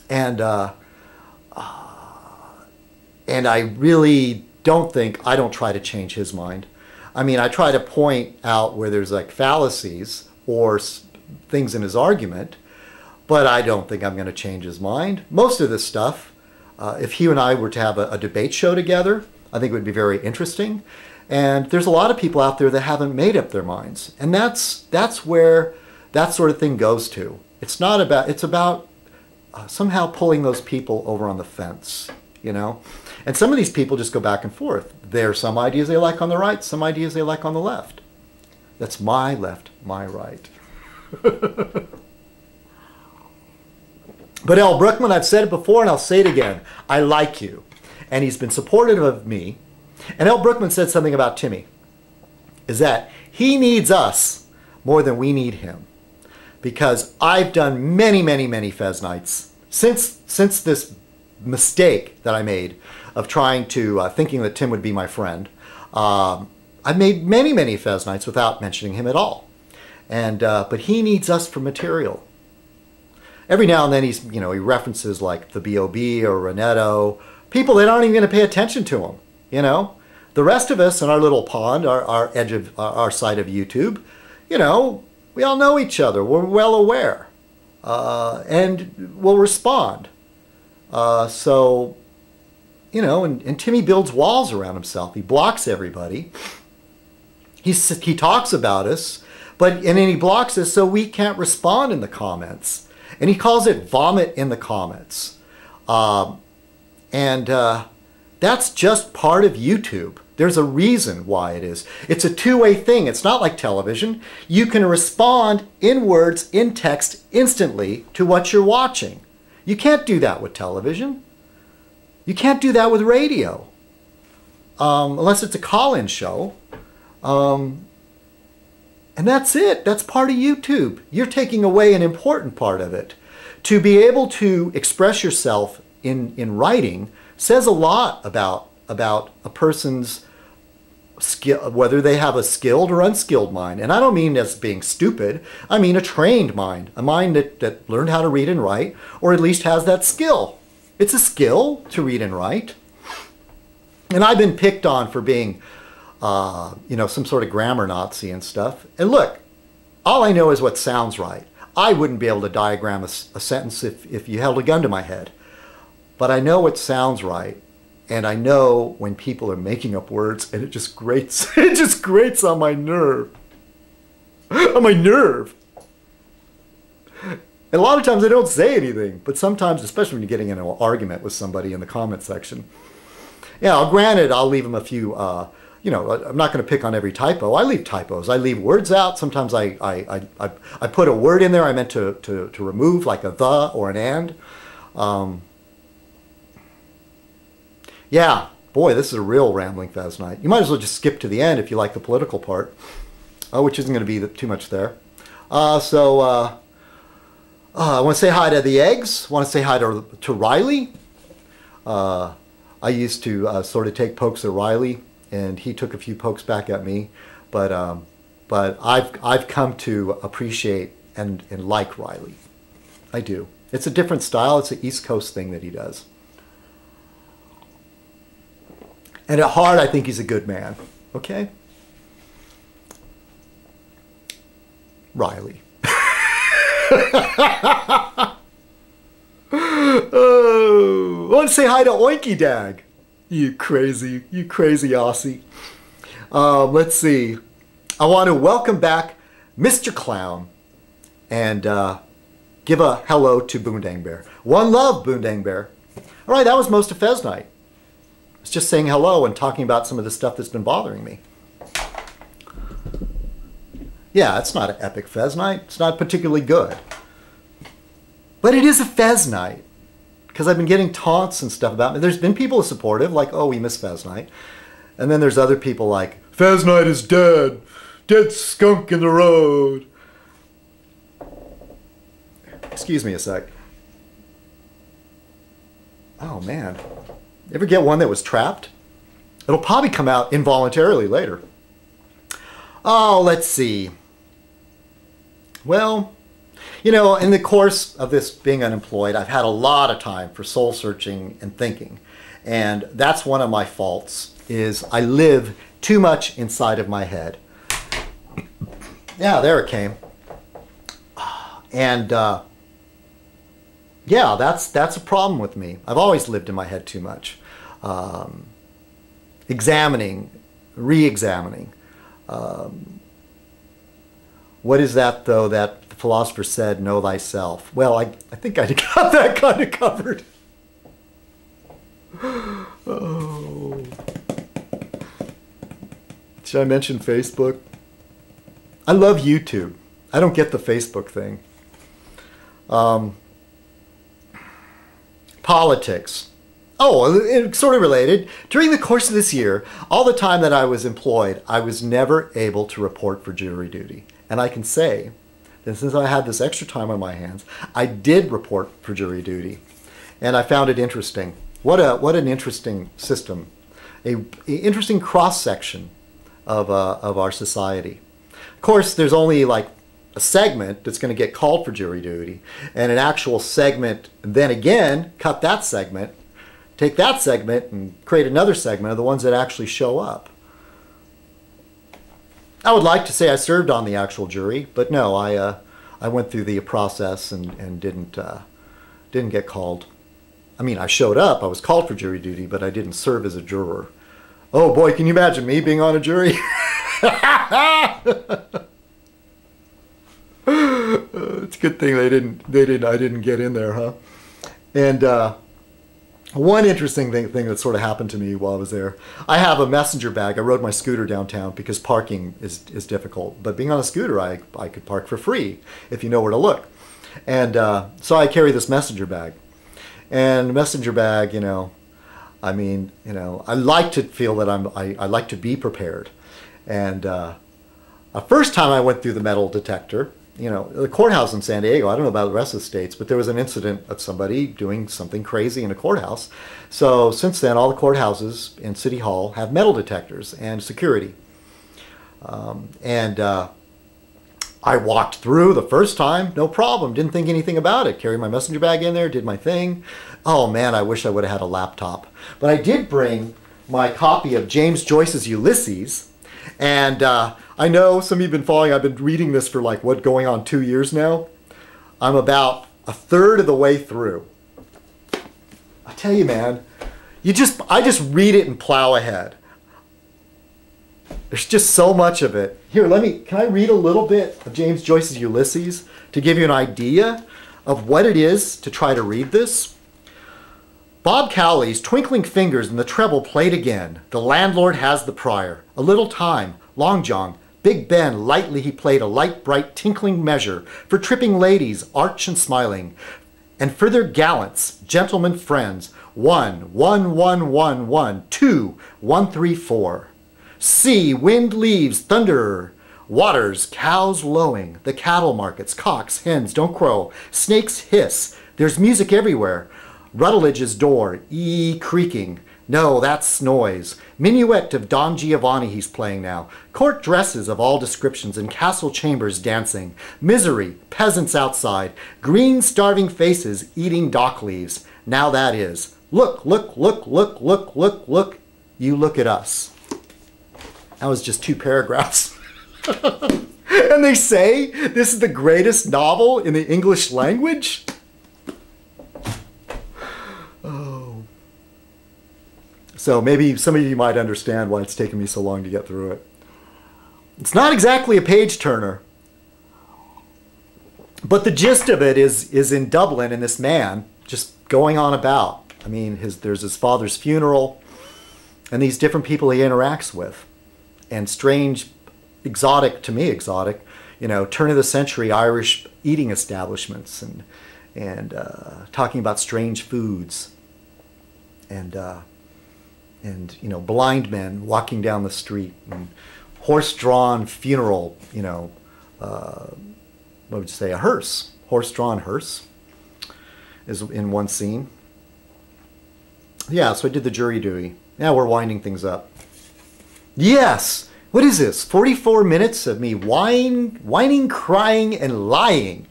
And and I really I don't try to change his mind. I mean, I try to point out where there's like fallacies or things in his argument, but I don't think I'm going to change his mind. Most of this stuff, if he and I were to have a debate show together, I think it would be very interesting. And there's a lot of people out there that haven't made up their minds. And that's where that sort of thing goes to. It's about somehow pulling those people over on the fence, you know? And some of these people just go back and forth. There are some ideas they like on the right, some ideas they like on the left. That's my left, my right. But L. Brookman, I've said it before and I'll say it again. I like you. And he's been supportive of me. And L. Brookman said something about Timmy. Is that he needs us more than we need him. Because I've done many, many, many Fez nights since this mistake that I made of trying to, thinking that Tim would be my friend. I've made many, many Fez nights without mentioning him at all. And, but he needs us for material. Every now and then he references like the B.O.B. or Renetto, people that aren't even going to pay attention to him, you know. The rest of us in our little pond, our edge of our side of YouTube, you know, we all know each other. We're well aware. And we'll respond. So, you know, and Timmy builds walls around himself. He blocks everybody. He talks about us, and then he blocks us so we can't respond in the comments. And he calls it vomit in the comments. That's just part of YouTube. There's a reason why it is. It's a two-way thing. It's not like television. You can respond in words, in text, instantly to what you're watching. You can't do that with television. You can't do that with radio. Unless it's a call-in show. And that's it. That's part of YouTube. You're taking away an important part of it. To be able to express yourself in writing says a lot about a person's skill, whether they have a skilled or unskilled mind. And I don't mean as being stupid. I mean a trained mind. A mind that learned how to read and write, or at least has that skill. It's a skill to read and write. And I've been picked on for being some sort of grammar Nazi and stuff. And look, all I know is what sounds right. I wouldn't be able to diagram a sentence if you held a gun to my head. But I know what sounds right. And I know when people are making up words, and it just grates. It just grates on my nerve. On my nerve. And a lot of times I don't say anything. But sometimes, especially when you're getting into an argument with somebody in the comment section. Yeah, granted, I'll leave them a few... I'm not going to pick on every typo. I leave typos. I leave words out. Sometimes I put a word in there I meant to remove, like a the or an and. Yeah, boy, this is a real rambling Fez night. You might as well just skip to the end if you like the political part, which isn't going to be too much there. I want to say hi to the eggs. I want to say hi to Riley. I used to sort of take pokes at Riley. And he took a few pokes back at me, but I've come to appreciate and like Riley. I do. It's a different style. It's an East Coast thing that he does. And at heart, I think he's a good man. Okay? Riley. Oh, I want to say hi to Oinky Dag. You crazy Aussie. Let's see. I want to welcome back Mr. Clown and give a hello to Boondang Bear. One love, Boondang Bear. All right, that was most of Fez night. It's just saying hello and talking about some of the stuff that's been bothering me. Yeah, it's not an epic Fez night. It's not particularly good. But it is a Fez night. Because I've been getting taunts and stuff about me. There's been people supportive, like, oh, we miss Fez night. And then there's other people like, Fez night is dead. Dead skunk in the road. Excuse me a sec. Oh, man. You ever get one that was trapped? It'll probably come out involuntarily later. Oh, let's see. Well, You know, in the course of this being unemployed, I've had a lot of time for soul searching and thinking. And that's one of my faults, is I live too much inside of my head. Yeah, there it came. And yeah, that's a problem with me. I've always lived in my head too much. Examining, re-examining. What is that, though, that the philosopher said, know thyself? Well, I think I got that kind of covered. Oh. Should I mention Facebook? I love YouTube. I don't get the Facebook thing. Politics. Oh, it's sort of related. During the course of this year, all the time that I was employed, I was never able to report for jury duty. And I can say that since I had this extra time on my hands, I did report for jury duty. And I found it interesting. What an interesting system. An interesting cross-section of our society. Of course, there's only like a segment that's going to get called for jury duty, and an actual segment, then again, cut that segment, take that segment and create another segment of the ones that actually show up. I would like to say I served on the actual jury, but no, I went through the process and didn't get called. I mean, I showed up, I was called for jury duty, but I didn't serve as a juror. Oh boy, can you imagine me being on a jury? It's a good thing I didn't get in there, huh? And one interesting thing that sort of happened to me while I was there, I have a messenger bag. I rode my scooter downtown because parking is difficult. But being on a scooter, I could park for free if you know where to look. And so I carry this messenger bag. And the messenger bag, you know, I mean, you know, I like to feel that I like to be prepared. And the first time I went through the metal detector, you know, the courthouse in San Diego, I don't know about the rest of the states, but there was an incident of somebody doing something crazy in a courthouse. So since then, all the courthouses in City Hall have metal detectors and security. I walked through the first time, no problem, didn't think anything about it. Carried my messenger bag in there, did my thing. Oh man, I wish I would have had a laptop. But I did bring my copy of James Joyce's Ulysses. And I know some of you have been following, I've been reading this for like, what, going on 2 years now? I'm about a third of the way through. I tell you, man, I just read it and plow ahead. There's just so much of it. Here, can I read a little bit of James Joyce's Ulysses to give you an idea of what it is to try to read this? Bob Cowley's twinkling fingers in the treble played again. The landlord has the prior. A little time. Long John. Big Ben, lightly he played a light, bright, tinkling measure for tripping ladies, arch and smiling, and further gallants, gentlemen friends. 1, 1, 1, 1, 1, 2, 1, 3, 4. Sea, wind, leaves, thunder, waters, cows lowing, the cattle markets, cocks, hens don't crow, snakes hiss, there's music everywhere. Rutledge's door, creaking. No, that's noise. Minuet of Don Giovanni he's playing now. Court dresses of all descriptions and castle chambers dancing. Misery, peasants outside. Green starving faces eating dock leaves. Now that is. Look, look, look, look, look, look, look. You look at us. That was just 2 paragraphs. And they say this is the greatest novel in the English language? Oh. So maybe some of you might understand why it's taken me so long to get through it. It's not exactly a page turner. But the gist of it is in Dublin, and this man just going on about. I mean, there's his father's funeral and these different people he interacts with. And strange, exotic, to me exotic, you know, turn of the century Irish eating establishments and talking about strange foods and you know, blind men walking down the street and horse-drawn funeral, you know, what would you say, a hearse, horse-drawn hearse is in one scene. Yeah, so I did the jury duty. Now we're winding things up. Yes! What is this? 44 minutes of me whining, crying, and lying.